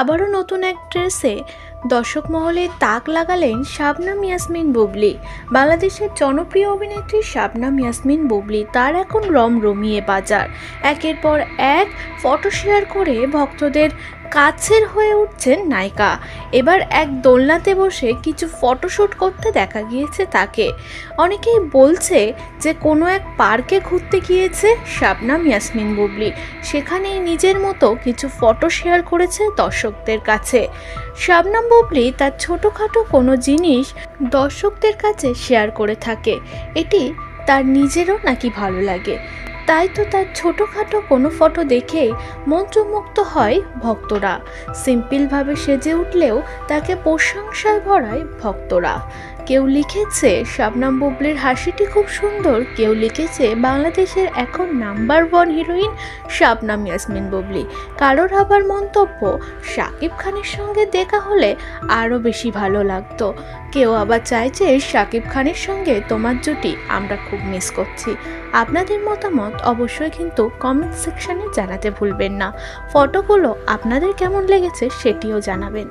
আবারও নতুন এক ড্রেসে দর্শক মহলে তাক লাগালেন শাবনাম ইয়াসমিন বুবলি। বাংলাদেশের জনপ্রিয় অভিনেত্রী শাবনাম ইয়াসমিন বুবলি তার এখন রমরমিয়ে বাজার। একের পর এক ফটো শেয়ার করে ভক্তদের কাছের হয়ে উঠছেন নায়িকা। এবার এক দোলনাতে বসে কিছু ফটোশ্যুট করতে দেখা গিয়েছে তাকে। অনেকেই বলছে যে কোনো এক পার্কে ঘুরতে গিয়েছে শাবনাম ইয়াসমিন বুবলি, সেখানেই নিজের মতো কিছু ফটো শেয়ার করেছে দর্শকদের কাছে। শাবনাম বুবলি তার ছোটোখাটো কোনো জিনিস দর্শকদের কাছে শেয়ার করে থাকে, এটি তার নিজেরও নাকি ভালো লাগে। তাই তো তার ছোটোখাটো কোনো ফটো দেখেই মন্ত্রমুগ্ধ হয় ভক্তরা। সিম্পলভাবে সেজে উঠলেও তাকে প্রশংসায় ভরায় ভক্তরা। কেউ লিখেছে শাবনাম বুবলির হাসিটি খুব সুন্দর, কেউ লিখেছে বাংলাদেশের এখন নাম্বার 1 হিরোইন শাবনাম ইয়াসমিন বুবলি। কারোর আবার মন্তব্য শাকিব খানের সঙ্গে দেখা হলে আরও বেশি ভালো লাগতো। কেউ আবার চাইছে শাকিব খানের সঙ্গে তোমার জুটি আমরা খুব মিস করছি। আপনাদের মতামত অবশ্যই কিন্তু কমেন্ট সেকশনে জানাতে ভুলবেন না। ফটোগুলো আপনাদের কেমন লেগেছে সেটিও জানাবেন।